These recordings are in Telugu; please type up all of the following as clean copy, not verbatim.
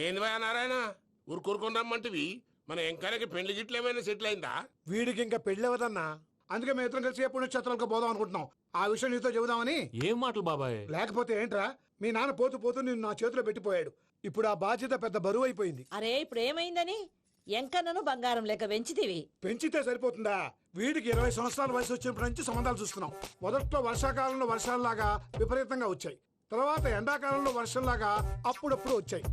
ఏంది భయ నారాయణ ఊరుకూరుకొని రమ్మంటివి మన ఎంకరకి పెళ్లి గిట్లు ఏమైనా సెటిల్ అయిందా? వీడికి ఇంకా పెళ్లి అవ్వదన్నా. అందుకే మేము ఇద్దరం కలిసి పుణ్యక్షేత్రాలకు పోదాం అనుకుంటున్నాం. ఆ విషయం నీతో చెబుదామని. ఏం మాటలు బాబాయ్? లేకపోతే ఏంట్రా, మీ నాన్న పోతూ పోతూ నిన్ను నా చేతిలో పెట్టిపోయాడు. ఇప్పుడు ఆ బాధ్యత పెద్ద బరువు అయిపోయింది. అరే ఇప్పుడు ఏమైందని ఎంకన్నను బంగారం లెక్క పెంచితివి. పెంచితే సరిపోతుందా? వీడికి 20 సంవత్సరాల వయసు వచ్చినప్పటి నుంచి సంబంధాలు చూస్తున్నాం. మొదట్లో వర్షాకాలంలో వర్షాలలాగా విపరీతంగా వచ్చాయి. తర్వాత ఎండాకాలంలో వర్షంలాగా అప్పుడప్పుడు వచ్చాయి.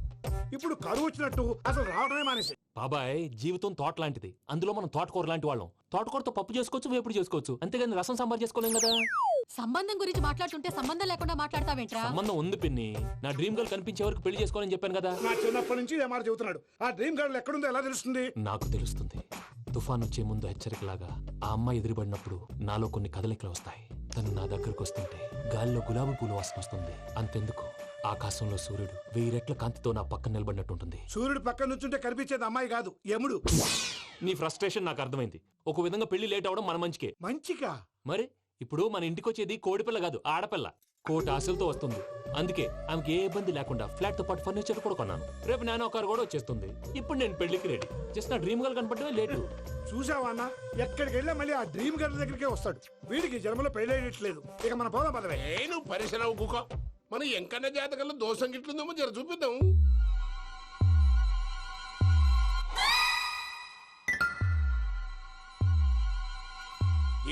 ఇప్పుడు కరువు వచ్చినట్టు అసలు రావడమే మానేసి. బాబాయ్ జీవితం తోట లాంటిది. అందులో మనం తోటకూర లాంటి వాళ్ళం. తోటకూరతో పప్పు చేసుకోవచ్చు, వేపుడు చేసుకోవచ్చు, అంతేగాని రసం సాంబార్ చేసుకోలేం కదా. సంబంధం గురించి మాట్లాడుతుంటే సంబంధం లేకుండా మాట్లాడతావేంట్రా? సంబంధం ఉంది పిన్ని. నా డ్రీమ్ గర్ల్ కనిపించే వరకు పెళ్లి చేసుకోవాలని చెప్పాను కదా. నా చిన్నప్పటి నుంచి ఏ మాట చెబుతున్నాడు. ఆ డ్రీమ్ గర్ల్ ఎక్కడుందో ఎలా తెలుస్తుంది? నాకు తెలుస్తుంది. తుఫాన్ వచ్చే ముందు హెచ్చరికలాగా ఆ అమ్మాయి ఎదురుపడినప్పుడు నాలో కొన్ని కదలికలు వస్తాయి. తను నా దగ్గరకు వస్తుంటే గాలిలో గులాబీ పూలు వాసన వస్తుంది. అంతెందుకు, ఆకాశంలో సూర్యుడు 1000 రెట్ల కాంతితో నా పక్కన నిలబడినట్టుంటుంది. సూర్యుడు పక్కన నుంచుంటే కనిపించేది అమ్మాయి కాదు, యముడు. నీ ఫ్రస్ట్రేషన్ నాకు అర్థమైంది. ఒక విధంగా పెళ్లి లేట్ అవడం మన మంచికే. మంచిగా? మరి ఇప్పుడు మన ఇంటికి వచ్చేది కోడిపిల్ల కాదు, ఆడపిల్ల. కోటి ఆశలతో వస్తుంది. అందుకే ఆమెకి ఏ ఇబ్బంది లేకుండా ఫ్లాట్ తో పాటు ఫర్నిచర్ కూడా కొన్నాను. రేపు నానో కారు కూడా వచ్చేస్తుంది. ఇప్పుడు నేను పెళ్లికి రెడీ. జస్ట్ నా డ్రీమ్ గర్ల్ కనపడమే లేటు. చూసావా అన్న, ఎక్కడికి వెళ్ళా మళ్ళీ ఆ డ్రీమ్ గర్ల్ దగ్గరికే వస్తాడు. వీడికి జన్మలో పెళ్ళేయట్లేదు. ఇక మన పోదాం పదవే. నేను పరిశ్రమ కుక మన ఎంకన్న జాతకంలో దోషం గిట్లుందేమో జర చూపిద్దాం.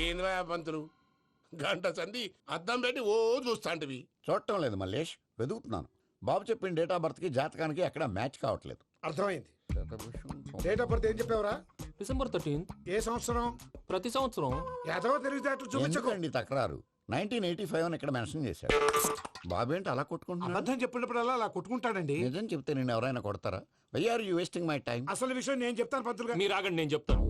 ఏంది భయ పంతులు, గంట సంధి అద్దం పెట్టి ఓ చూస్తాంటివి. చూడటం లేదు మల్లేష్, వెతుకుతున్నాను. బాబు చెప్పిన డేట్ ఆఫ్ బర్త్ కి జాతకానికి ఎక్కడ మ్యాచ్ కావట్లేదు. అర్థమైంది. డేట్ ఆఫ్ బర్త్ ఏం చెప్పావురా? December 13th. ఏ సంవత్సరం? ప్రతి సంవత్సరం. ఎదవో తెలివితేటలు చూపించకండి. ఎందుకండి తక్రారు? 1985 అని ఇక్కడ మెన్షన్ చేశాడు. బాబు ఏంటి అలా కొట్టుకుంటున్నాడు? అబద్ధం చెప్పినప్పుడల్లా అలా కొట్టుకుంటాడండి. నిజం చెప్తే నేను ఎవరైనా కొడతారా? Why are you wasting my time? అసలు విషయం నేను చెప్తాను పంతులు గారు. మీరు ఆగండి, నేను చెప్తాను.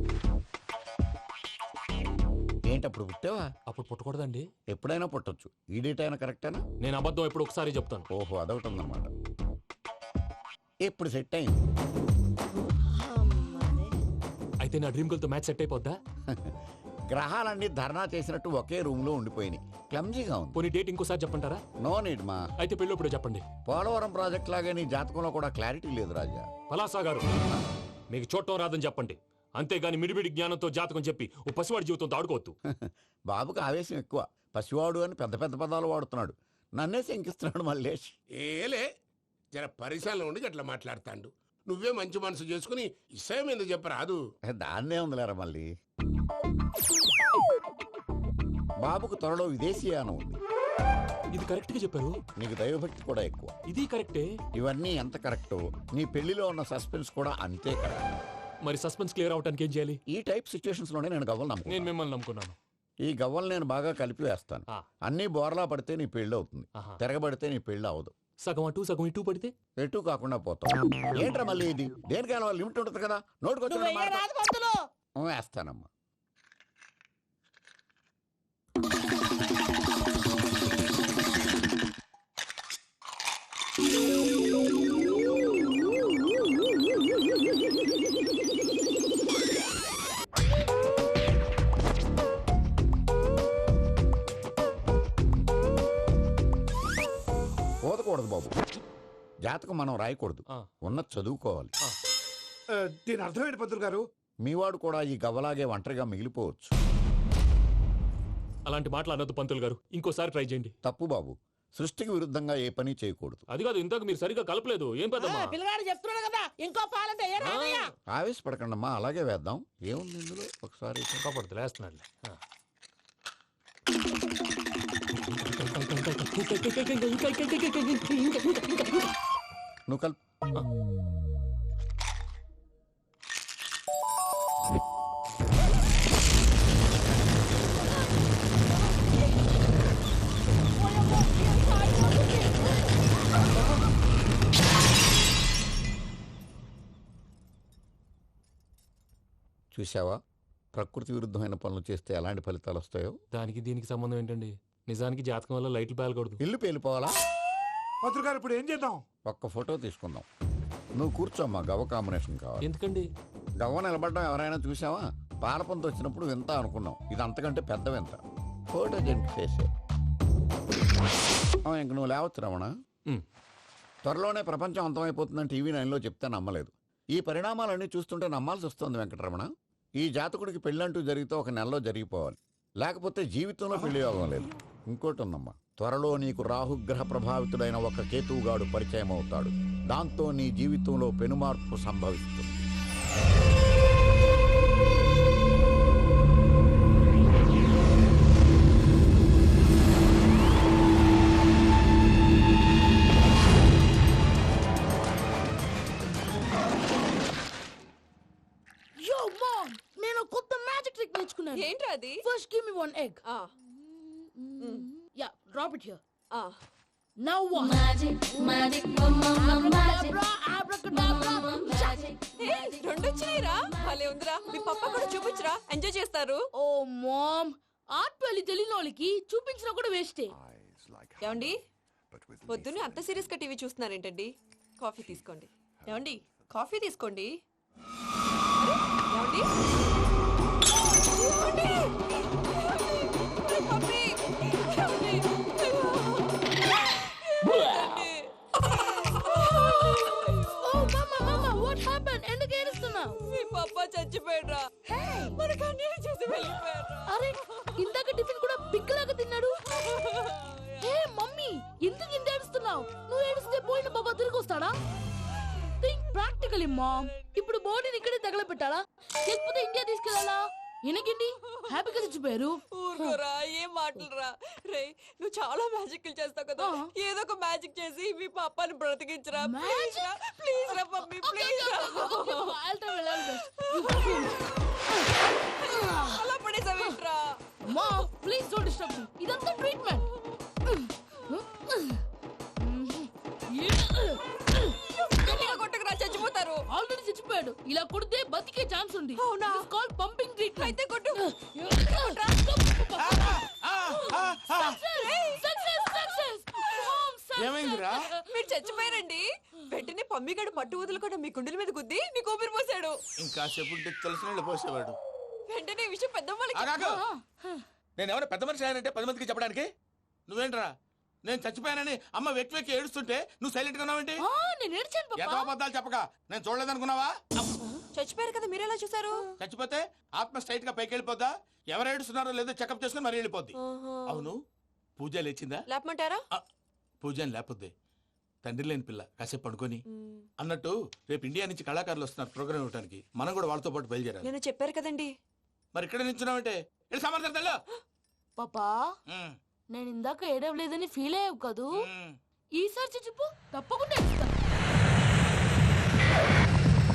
ఏంటి అప్పుడు పుట్టావా? అప్పుడు పుట్టకూడదండి. ఎప్పుడైనా పుట్టొచ్చు. ఈ డేట్ అయినా కరెక్టేనా? నేను అబద్ధం ఎప్పుడు ఒకసారి చెప్తాను. ఓహో, అదొకటి ఉందన్నమాట. ఎప్పుడు సెట్ అయింది? అయితే నా డ్రీమ్ గర్ల్ తో మ్యాచ్ సెట్ అయిపోద్దా? గ్రహాలన్నీ ధర్నా చేసినట్టు ఒకే రూమ్ లో ఉండిపోయినాయి. క్లమ్జీగా ఉంది. పోనీ డేట్ ఇంకోసారి చెప్పంటారా? నో నీడ్ మా. అయితే పెళ్ళప్పుడు చెప్పండి. పోలవరం ప్రాజెక్ట్ లాగే నీ జాతకంలో కూడా క్లారిటీ లేదు రాజా. పలాసా గారు, మీకు చూడటం రాదని చెప్పండి. అంతేగాని మిడిమిడి జ్ఞానంతో జాతకం చెప్పి ఓ పసివాడి జీవితంతో ఆడుకోవద్దు. బాబుకి ఆవేశం ఎక్కువ. పసివాడు అని పెద్ద పెద్ద పదాలు వాడుతున్నాడు. నన్నే శంకిస్తున్నాడు మల్లేష్. ఏలే జర పరిశ్రమలో ఉండి అట్లా మాట్లాడతాండు. నువ్వే మంచి మనసు చేసుకుని ఇష్టం ఎందుకు చెప్పరాదు? దాన్నే ఉందిలేరా మళ్ళీ. బాబుకు త్వరలో విదేశీయానం ఉంది. ఇది కరెక్ట్ గా చెప్పారు. నీకు దైవభక్తి కూడా ఎక్కువ. ఇది కరెక్టే. ఇవన్నీ ఎంత కరెక్టో నీ పెళ్లిలో ఉన్న సస్పెన్స్ కూడా అంతే కరెక్ట్. మరి సస్పెన్స్ క్లియర్ అవడానికి ఏం చేయాలి? ఈ టైప్ సిచ్యువేషన్స్ లోనే నేను గవ్వలు నేను నమ్ముకున్నాను. మిమ్మల్ని నమ్ముకున్నాను. ఈ గవ్వలు నేను బాగా కలిపి వేస్తాను. అన్ని బోర్లా పడితే నీ పెళ్లి అవుతుంది. ఆహా. తిరగబడితే నీ పెళ్లి అవదు. సగం అటు సగం ఇటు పడితే ఎటు కాకుండా పోతాం. ఏంట్రా మళ్ళీ ఇది? దేనికైనా లిమిట్ ఉంటుంది కదా. నువ్వు వెయ్యరాదు పంతులు. వేస్తానమ్మా. పోదకూడదు బాబు. జాతకం మనం రాయకూడదు. ఉన్నది చదువుకోవాలి. దీని అర్థమైంది పంతులు గారు. మీవాడు కూడా ఈ గవ్వలాగే ఒంటరిగా మిగిలిపోవచ్చు. అలాంటి మాటలు అనొద్దు పంతులు గారు. ఇంకోసారి ట్రై చేయండి. తప్పు బాబు. సృష్టికి విరుద్ధంగా ఏ పని చేయకూడదు. అది కాదు, ఇంతకు మీరు సరిగ్గా కలపలేదు. ఏం పెద్దమ్మా? పిల్లగాడు చెప్తున్నాడు కదా, ఇంకో పాలంటే ఏ రాదయ్యా. ఆవేశపడకండమ్మా, అలాగే వేద్దాం. ఏముంది ఇందులో? ఒకసారి కాపాడుతు లేస్తున్నాడు. నువ్వు కల్. చూసావా, ప్రకృతి విరుద్ధమైన పనులు చేస్తే ఎలాంటి ఫలితాలు వస్తాయో. దానికి దీనికి సంబంధం ఏంటండి? నిజానికి జాతకం వల్ల లైట్లు పేలకూడదు. ఇల్లు పేలిపోవాలా? పంతులు గారు ఇప్పుడు ఏం చేద్దాం? ఒక్క ఫోటో తీసుకుందాం. నువ్వు కూర్చోమ్మా. గవ్వ కాంబినేషన్ కావాలి. ఎందుకండి? గవ్వ నిలబడడం ఎవరైనా చూసావా? పాలపంత వచ్చినప్పుడు వింత అనుకున్నాం. ఇది అంతకంటే పెద్ద వింత. ఫోటో జంప్ చేసే ఇంక నువ్వు లేవచ్చు రమణ. త్వరలోనే ప్రపంచం అంతమైపోతుందని టీవీ 9లో చెప్తే నమ్మలేదు. ఈ పరిణామాలన్నీ చూస్తుంటే నమ్మాల్సి వస్తుంది వెంకటరమణ. ఈ జాతకుడికి పెళ్ళంటూ జరిగితే ఒక నెలలో జరిగిపోవాలి, లేకపోతే జీవితంలో పెళ్లి యోగం లేదు. ఇంకోటి ఉందమ్మా, త్వరలో నీకు రాహుగ్రహ ప్రభావితుడైన ఒక కేతువుగాడు పరిచయం అవుతాడు. దాంతో నీ జీవితంలో పెనుమార్పు సంభవిస్తుంది. Yo, mom! నేను కొత్త మ్యాజిక్ ట్రిక్ నేర్చుకున్నాను. ఏంట్రా అది? First give me one egg. ఆ, Yeah, drop it here. ఆ. Now what? Abracadabra, abracadabra. ఏయ్, రెండు వచ్చినాయిరా. భలే ఉందిరా. మీ పప్ప కూడా చూపించరా, ఎంజాయ్ చేస్తారు. Oh, mom. ఆర్ట్ పెళ్లి తెలియని వాళ్ళకి చూపించినా కూడా వేస్టే. ఏమండి, పొద్దున్నే అంత సీరియస్ గా టీవీ చూస్తున్నారేంటండి? కాఫీ తీసుకోండి. ఏమండి, కాఫీ తీసుకోండి. అరే, ఏమండి? ఏమండి? పప్పి! ఏమండి? Oh, mama, what happened? ఎందుకు ఏడుస్తున్నావు? మీ పప్ప చచ్చిపోయాడురా. మనకు అన్యాయం చేసి వెళ్ళిపోయాడురా. అరే, ఇందాక టిఫిన్ కూడా పిక్కలాగా తిన్నాడు. హే మమ్మీ, ఎందుకు ఇంత ఏడుస్తున్నావు? నువ్వు ఏడిస్తే పోయిన బాబా తిరిగి వస్తాడా? Think practically mom. ఇప్పుడు బాడీని ఇక్కడే తగలబెట్టాలా, లేకపోతే ఇండియా తీసుకెళ్ళాలా? ఎనకండి హ్యాపీగా చచ్చిపోయారు. ఊరుకోరా, ఏం మాటలురా. రే, నువ్వు చాలా మ్యాజిక్ చేస్తావు కదా, ఏదో ఒక మ్యాజిక్ చేసి మీ పాపాని బ్రతికించరా. ప్లీజ్ రా మమ్మీ, ప్లీజ్ రా. అలా పడేసావేంట్రా? Mom please don't disturb me. ఇదంతా ట్రీట్మెంట్. గట్టిగా కొట్టకురా, చచ్చిపోతారు. ఆల్రెడీ చచ్చిపోయాడు. ఇలా కొడితే బతికే ఛాన్స్ ఉంది. అవునా? Call pumping treatment. అయితే కొట్టు. ఏమైందిరా? మీరు చచ్చిపోయారండి. వెంటనే పమ్మిగాడు మట్టు వదులుకుండా మీ గుండెల మీద గుద్ది మీకు ఊపిరి పోసాడు. ఇంకా చెప్పు తెలిసిన పోసేవాడు. వెంటనే ఈ విషయం పెద్దమ్మకి. ఆగాగు. నేను ఎవరైనా పెద్ద మనిషి అయ్యానంటే 10 మందికి చెప్పడానికి? నువ్వేంట్రా, నేను చచ్చిపోయానని అమ్మ వెక్కి వెక్కి ఏడుస్తుంటే నువ్వు సైలెంట్ గా ఉన్నావేంటి? నేను ఏడ్చాను ఎంత పాపా. అబద్ధాలు చెప్పక నేను చూడలేదనుకున్నావా? చచ్చిపోయారు కదా, మీరెలా చూసారు? చచ్చిపోతే ఆత్మ స్ట్రైట్ గా పైకి వెళ్ళిపోద్దా? ఎవరు ఏడుస్తున్నారో లేదో చెకప్ చేసుకుని మరి వెళ్ళిపోద్ది. అవును, పూజ లేచిందా? లేపమంటారా? పూజ అని లేకపోద్ది. తండ్రి లేని పిల్ల కాసేపు పడుకొని. అన్నట్టు రేపు ఇండియా నుంచి కళాకారులు వస్తున్నారు ప్రోగ్రామ్ ఇవ్వడానికి. మనం కూడా వాళ్ళతో పాటు బయలుదేరాలి. నేను చెప్పారు కదండి. మరి ఇక్కడ నిల్చున్నావంటే వెళ్ళి సమర్థతలో. పాపా, నేను ఇందాక ఏడవలేదని ఫీల్ అయ్యావు కదూ. ఈసారి చచ్చిపో, తప్పకుండా